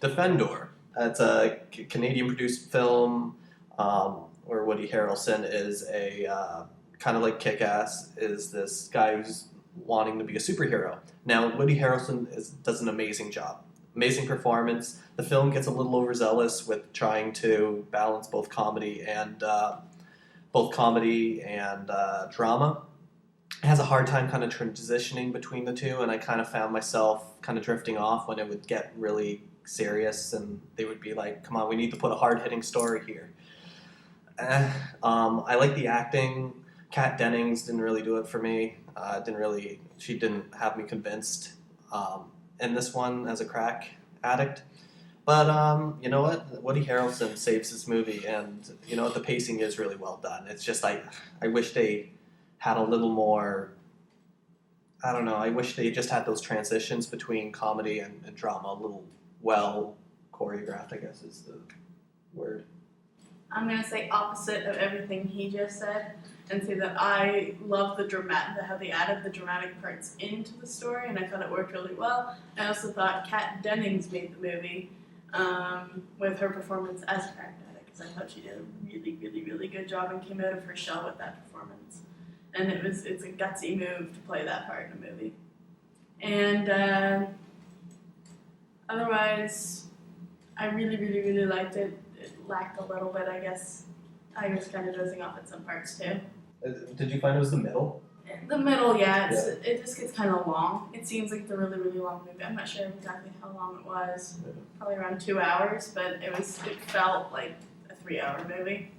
Defendor. It's a Canadian-produced film where Woody Harrelson is a kind of like Kick-Ass, is this guy who's wanting to be a superhero. Now, Woody Harrelson does an amazing job. Amazing performance. The film gets a little overzealous with trying to balance both comedy and drama. It has a hard time kind of transitioning between the two, and I kind of found myself kind of drifting off when it would get really serious, and they would be like, "Come on, we need to put a hard-hitting story here." I like the acting. Kat Dennings didn't really do it for me. She didn't have me convinced in this one as a crack addict. But you know what? Woody Harrelson saves this movie, and you know what? The pacing is really well done. It's just like I wish they had a little more. I don't know. I wish they just had those transitions between comedy and drama a little well choreographed, I guess is the word. I'm going to say opposite of everything he just said and say that I love how they added the dramatic parts into the story, and I thought it worked really well. I also thought Kat Dennings made the movie with her performance as a crack addict, because I thought she did a really, really, really good job and came out of her shell with that performance. And it's a gutsy move to play that part in a movie. And otherwise, I really, really, really liked it. It lacked a little bit, I guess. I was kind of dozing off at some parts too. Did you find it was the middle? The middle, yeah, it just gets kind of long. It seems like the really, really long movie. I'm not sure exactly how long it was. Probably around 2 hours, but it felt like a 3-hour movie.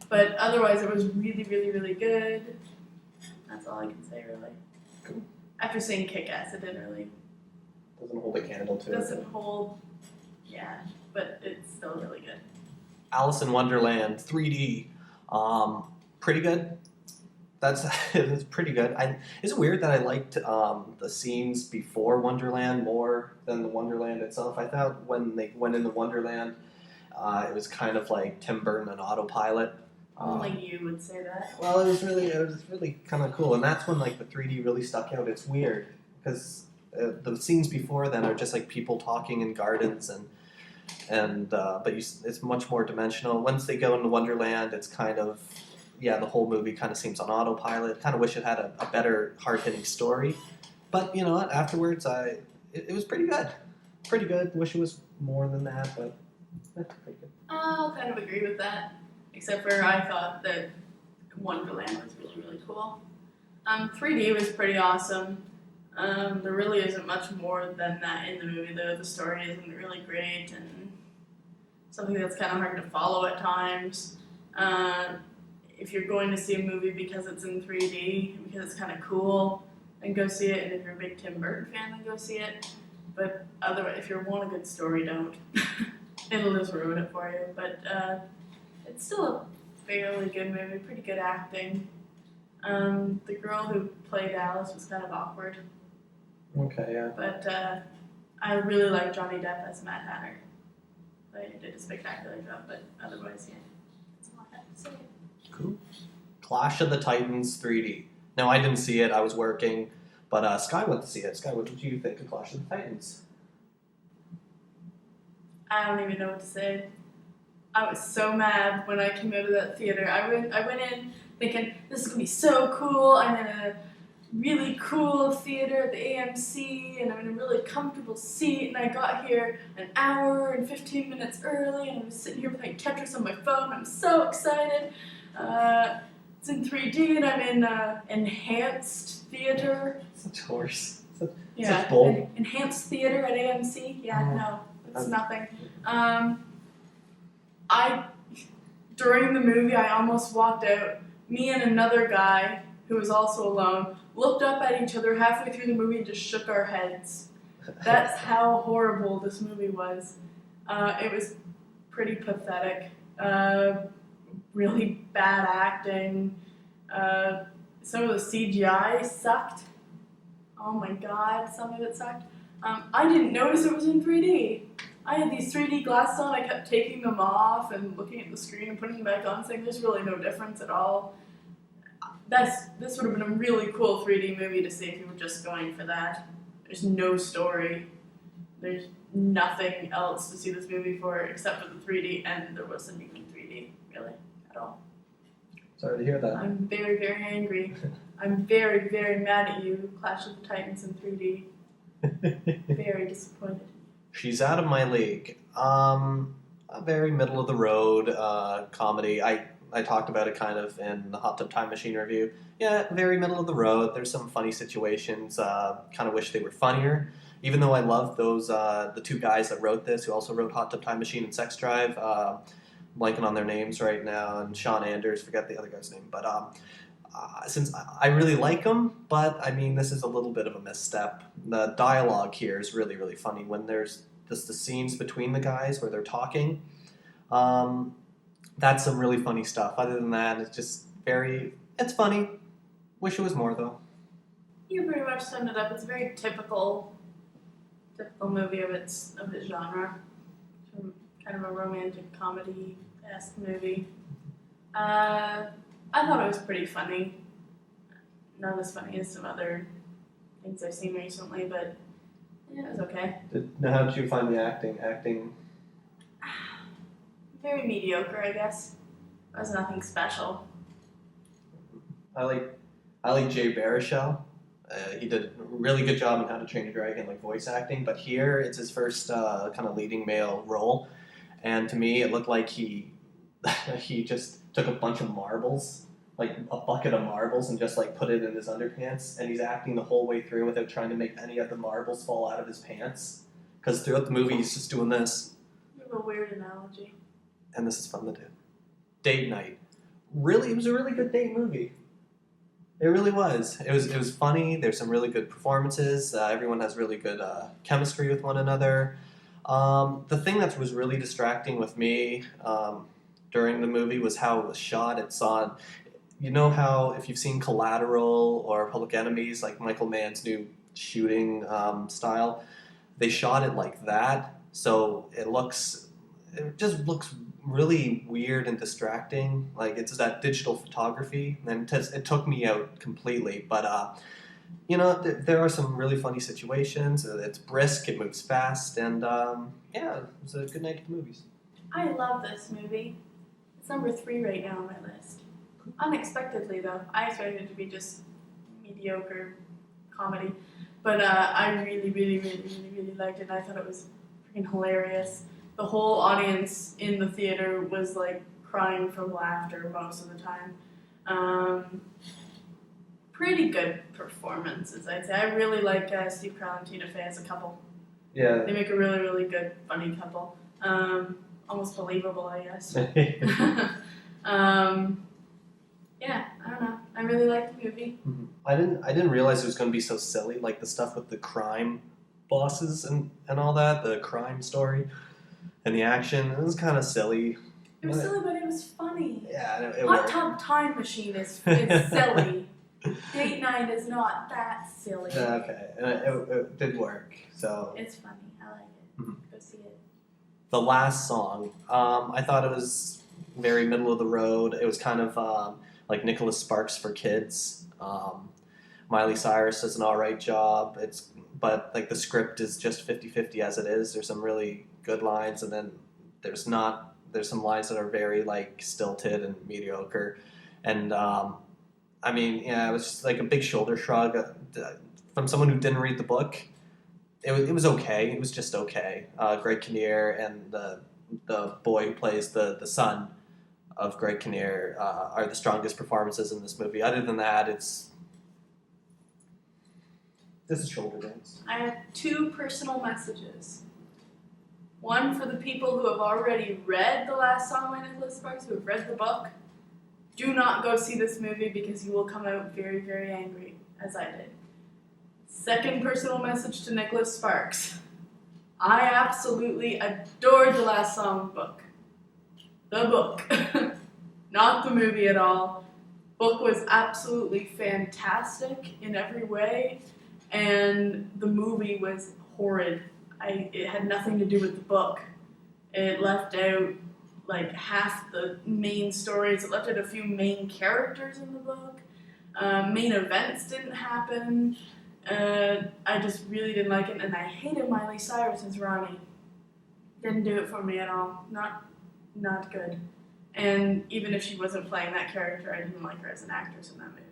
But otherwise, it was really, really, really good. That's all I can say, really. Cool. After seeing Kick-Ass, it didn't really... Doesn't hold a candle to it. Doesn't hold... Yeah, but it's still really good. Alice in Wonderland 3D. Pretty good. It's pretty good. Is it weird that I liked the scenes before Wonderland more than the Wonderland itself? I thought when they went into Wonderland, it was kind of like Tim Burton and Autopilot. Only you would say that. Well, it was really kind of cool, and that's when like the 3D really stuck out. It's weird because the scenes before then are just like people talking in gardens but it's much more dimensional. Once they go into Wonderland, it's kind of the whole movie kind of seems on autopilot. Kind of wish it had a better hard-hitting story, but you know what? Afterwards, it was pretty good. Pretty good. Wish it was more than that, but that's pretty good. I'll kind of agree with that. Except for I thought that Wonderland was really, really cool. 3D was pretty awesome. There really isn't much more than that in the movie, though. The story isn't really great, and something that's kind of hard to follow at times. If you're going to see a movie because it's in 3D, because it's kind of cool, then go see it. And if you're a big Tim Burton fan, then go see it. But otherwise, if you want a good story, don't. It'll just ruin it for you. But it's still a fairly good movie, pretty good acting. The girl who played Alice was kind of awkward. Okay, yeah. But I really like Johnny Depp as Mad Hatter. He did a spectacular job, but otherwise, yeah, that's all I have to say. Cool. Clash of the Titans 3D. No, I didn't see it. I was working, but Sky went to see it. Sky, what did you think of Clash of the Titans? I don't even know what to say. I was so mad when I came out of that theater. I went in thinking, this is going to be so cool. I'm in a really cool theater at the AMC, and I'm in a really comfortable seat, and I got here an hour and 15 minutes early, and I was sitting here playing Tetris on my phone. I'm so excited. It's in 3D, and I'm in enhanced theater. Such horse. Yeah, such bull. Enhanced theater at AMC. Yeah, no, it's nothing. During the movie, I almost walked out. Me and another guy who was also alone looked up at each other halfway through the movie and just shook our heads. That's how horrible this movie was. It was pretty pathetic. Really bad acting. Some of the CGI sucked. Oh my god, some of it sucked. I didn't notice it was in 3D. I had these 3D glasses on, I kept taking them off and looking at the screen and putting them back on, saying there's really no difference at all. This would have been a really cool 3D movie to see if you were just going for that. There's no story, There's nothing else to see this movie for except for the 3D, and there wasn't even 3D, really, at all. Sorry to hear that. I'm very, very angry. I'm very, very mad at you, Clash of the Titans in 3D. Very disappointed. She's out of my league. A very middle of the road comedy. I talked about it kind of in the Hot Tub Time Machine review. Yeah, very middle of the road. There's some funny situations. Kind of wish they were funnier. Even though I love those, the two guys that wrote this, who also wrote Hot Tub Time Machine and Sex Drive, blanking on their names right now, and Sean Anders, forget the other guy's name. But since I really like them, but I mean, this is a little bit of a misstep. The dialogue here is really, really funny when there's just the scenes between the guys where they're talking. That's some really funny stuff. Other than that, it's just it's funny. Wish it was more, though. You pretty much summed it up. It's a very typical movie of its genre. Kind of a romantic comedy-esque movie. I thought it was pretty funny. Not as funny as some other things I've seen recently, but yeah, it was okay. How did you find the acting? Very mediocre, I guess. It was nothing special. I like Jay Baruchel. He did a really good job in How to Train Your Dragon, like voice acting. But here, it's his first kind of leading male role, and to me, it looked like he just took a bunch of marbles, like a bucket of marbles, and just like put it in his underpants, and he's acting the whole way through without trying to make any of the marbles fall out of his pants. Because throughout the movie, he's just doing this. You have a weird analogy. And this is fun to do. Date night. Really, it was a really good date movie. It really was. It was funny. There's some really good performances. Everyone has really good chemistry with one another. The thing that was really distracting with me during the movie was how it was shot. It's on, you know how if you've seen Collateral or Public Enemies, like Michael Mann's new shooting style, they shot it like that. So it just looks really weird and distracting. Like it's that digital photography, and it took me out completely. But there are some really funny situations. It's brisk, it moves fast, and yeah, it was a good night at the movies. I love this movie. It's number 3 right now on my list. Unexpectedly, though, I expected it to be just mediocre comedy, but I really, really, really, really, really liked it. I thought it was freaking hilarious. The whole audience in the theater was like crying from laughter most of the time. Pretty good performances, I'd say. I really like Steve Carell and Tina Fey as a couple. Yeah. They make a really, really good, funny couple. Almost believable, I guess. Yeah, I don't know. I really liked the movie. Mm-hmm. I didn't realize it was going to be so silly, like the stuff with the crime bosses and all that, the crime story. And the action, it was kind of silly. It was silly, but it was funny. Yeah, it Hot worked. Tub Time Machine is silly. Date night is not that silly. Okay, and it did work. So it's funny. I like it. Mm-hmm. Go see it. The last song, I thought it was very middle of the road. It was kind of like Nicholas Sparks for kids. Miley Cyrus does an alright job. But like the script is just 50-50 as it is. There's some really good lines, and then there's some lines that are very like stilted and mediocre. And I mean, yeah, it was just like a big shoulder shrug from someone who didn't read the book. It was okay. It was just okay. Greg Kinnear and the boy who plays the son of Greg Kinnear are the strongest performances in this movie. Other than that, this is shoulder dance. I have 2 personal messages. One for the people who have already read The Last Song by Nicholas Sparks, who have read the book. Do not go see this movie because you will come out very, very angry, as I did. Second personal message to Nicholas Sparks. I absolutely adored The Last Song book. The book. Not the movie at all. Book was absolutely fantastic in every way, and the movie was horrid. It had nothing to do with the book. It left out like half the main stories. It left out a few main characters in the book. Main events didn't happen. I just really didn't like it, and I hated Miley Cyrus as Ronnie. Didn't do it for me at all. Not good. And even if she wasn't playing that character, I didn't like her as an actress in that movie.